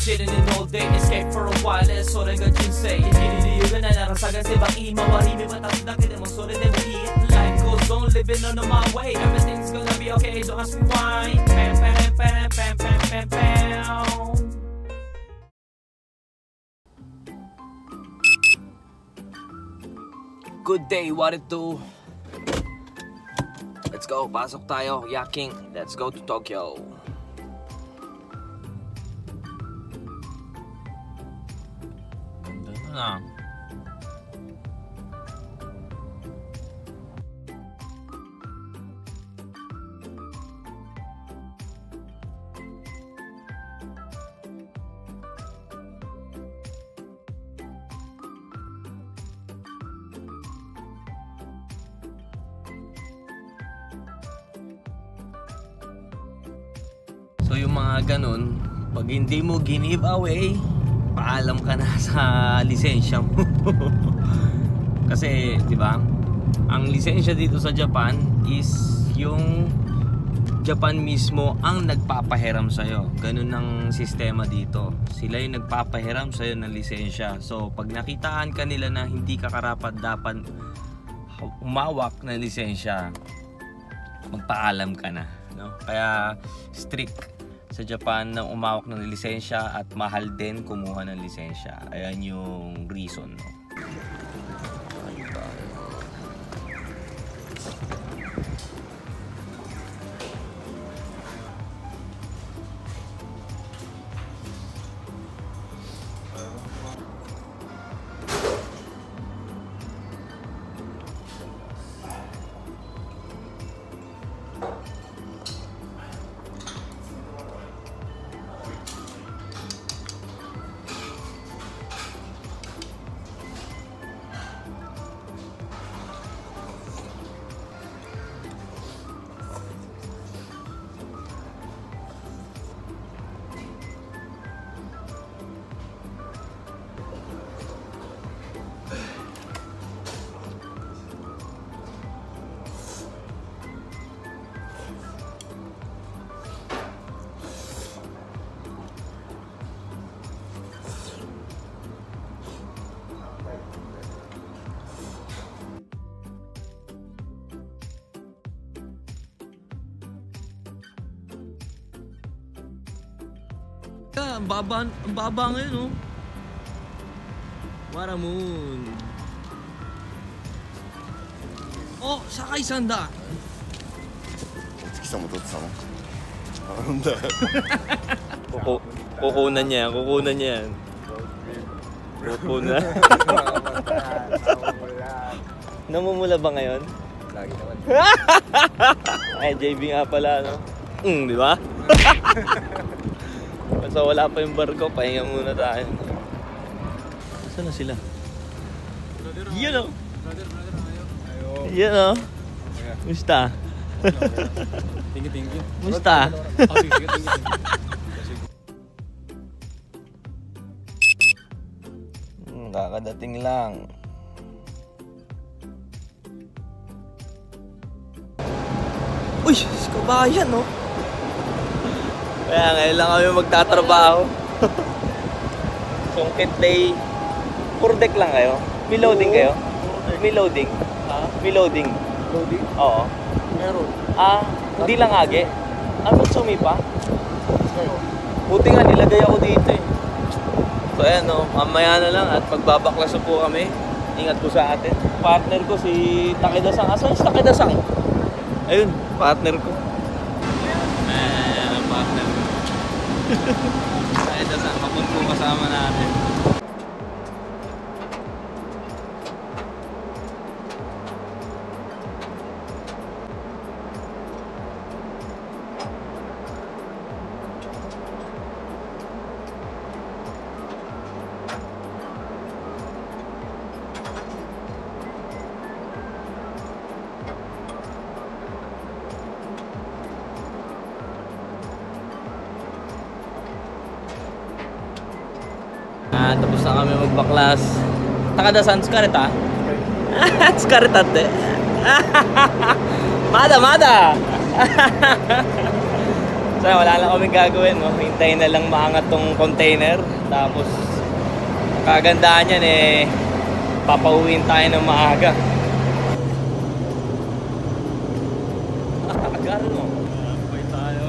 sitting in all day, escape for a while,それが人生。生きる理由がないなら探せばいい。周り見渡すだけでもそれでもいい。Life goes on, living on my way. Everything's gonna be okay, don't ask me why. Pam, pam, pam, pam, pam, pam, pam. Good day, what it do? Let's go, pasok tayo, yaking. Let's go to Tokyo. Ganda na. So yung mga ganun, pag hindi mo give away, paalam ka na sa lisensya mo. Kasi, di ba? Ang lisensya dito sa Japan is yung Japan mismo ang nagpapahiram sa'yo. Ganun ang sistema dito. Sila yung nagpapahiram sa'yo ng lisensya. So, pag nakitaan ka nila na hindi ka karapat-dapat umawak ng lisensya, magpaalam ka na, no? Kaya strict sa Japan na umawak ng lisensya at mahal din kumuha ng lisensya. Ayan yung reason, no? Ang baba ngayon, oh. Waramun. Oh, sakay sanda. Tsiki-san mo dotsu mo? Nanda. Kukunan niya yan. Kukunan. Namumula ba ngayon? Lagi naman. Ay, JB nga pala, no? Di ba? So wala pa yung barko, pahinga muna tayo. Saan na sila? Yan o. Yan o. Musta? Thank you. Musta? Kakadating lang. Uy! Kabayan, no? Kaya ngayon lang kami magtatrabaho. Sungkit day. Puro deck lang kayo? May loading kayo? May loading? Ha? May loading? Loading? Oo. Meron. Hindi lang age? Ano sumipa? Kayo? Buti nga nilagay ako dito eh. So ayan o, mamaya na lang at magbabaklaso po kami. Ingat po sa atin. Partner ko si Takeda-san. Asan si Takeda-san? Ayun, partner ko. Partner ko. Takeda-san, kapag kasama natin. Tapos na kami magbaklas. Takeda-san, tsukareta? Tsukareta tte? Mada! So wala lang kaming gagawin, no? Hintayin na lang maangat tong container. Tapos, kagandahan yan eh, papauwiin tayo ng maaga. Agad mo. Bye tayo.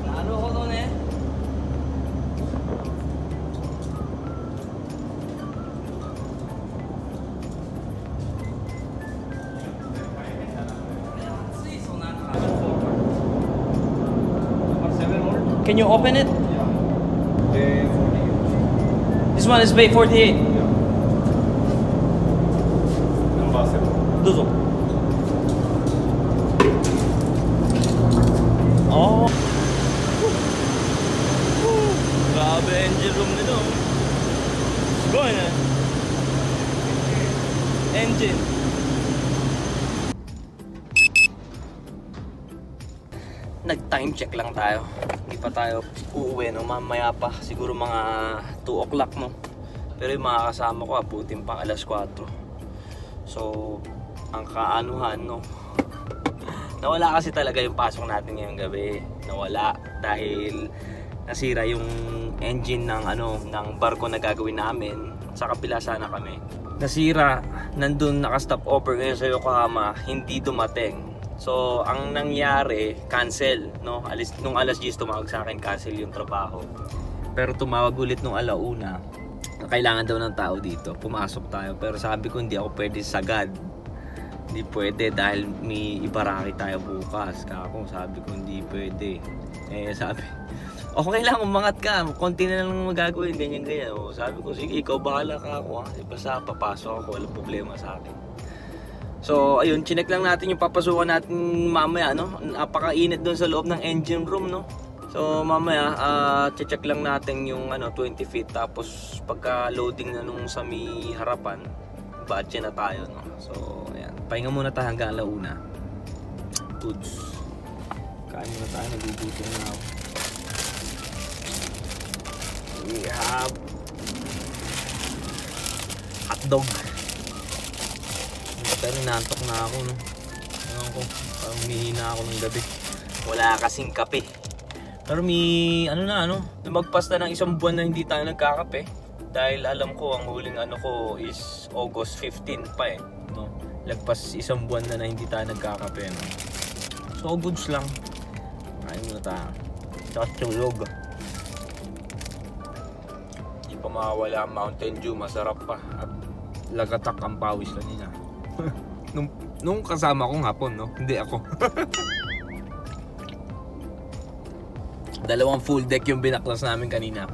Lalo ko doon eh. Can you open it? Bay 48. This one is Bay 48. Number 7. どうぞ。Oh. Grabe engine room nito. Sugoi na. Engine. Nag-time check lang tayo. Hindi pa tayo uuwi, no? Mamaya pa. Siguro mga 2 o'clock, no? Pero yung mga kasama ko, abutin pang alas 4. So, ang kaanuhan, no? Nawala kasi talaga yung pasok natin ngayong gabi. Nawala dahil nasira yung engine ng ng barko na gagawin namin. Sa kapila sana kami. Nasira, nandun naka-stop over ngayon sa Yokohama, hindi dumating. So, ang nangyari, cancel, no? Nung alas 10 tumawag sa akin, cancel yung trabaho. Pero tumawag ulit nung alauna. Kailangan daw ng tao dito. Pumasok tayo. Pero sabi ko, hindi ako pwede sagad. Hindi pwede dahil may ibaraki tayo bukas. Kako, sabi ko, hindi pwede. Eh, sabi, okay lang, umangat ka. Konti na lang magagawin, ganyan-ganyan. O, sabi ko, sige, ikaw bahala ka ako. Basta papasok ako, walang problema sa akin. So, ayun, chinek lang natin yung papasukan natin mamaya, no? Napakainit doon sa loob ng engine room, no? So, mamaya, check lang natin yung 20 feet. Tapos, pagka loading na nung sa may harapan, batche na tayo, no? So, ayan. Pahinga muna tayo hanggang alauna. Goods. Kain muna tayo, nagugutom na ako. We have hotdog. Pero nantok na ako, no? Ewan ko, parang humihina ako ng gabi. Wala kasing kape. Pero may, lumagpas na ng 1 buwan na hindi tayo nagkakape. Dahil alam ko, ang huling ko is August 15 pa eh, no? Lagpas 1 buwan na hindi tayo nagkakape, no? So, goods lang. Kain muna tayo. Tsaka tulog. Hindi pa mawawala ang Mountain Dew, masarap pa. At lagatak ang pawis kanina. nung kasama ko hapon, no? Hindi ako. 2 full deck yung binaklas namin kanina.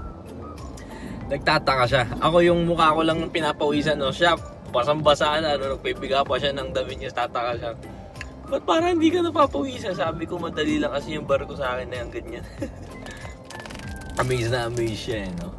Nagtataka siya. Ako yung mukha ko lang pinapawisan, no? Siya, basang-basa na, nagpipiga pa siya ng damit niya, tataka siya. Ba't parang hindi ka napapawisan? Sabi ko, madali lang kasi yung barko sa akin na yung ganyan. Amaze na amaze siya, no?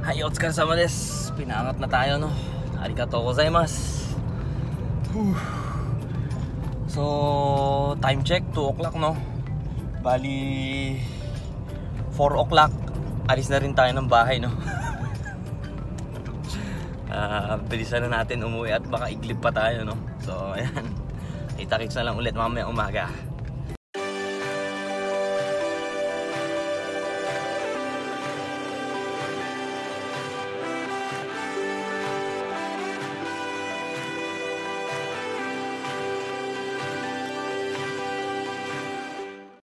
Hai, otsukaresama desu. Pinaangat na tayo, no? Arigatou gozaimasu. So, time check, 2 o'clock, no? Bali, 4 o'clock. Alis na rin tayo ng bahay, no? Bilisan na natin umuwi at baka iglip pa tayo, no? So, ayan. Kita-kits na lang ulit mamaya umaga.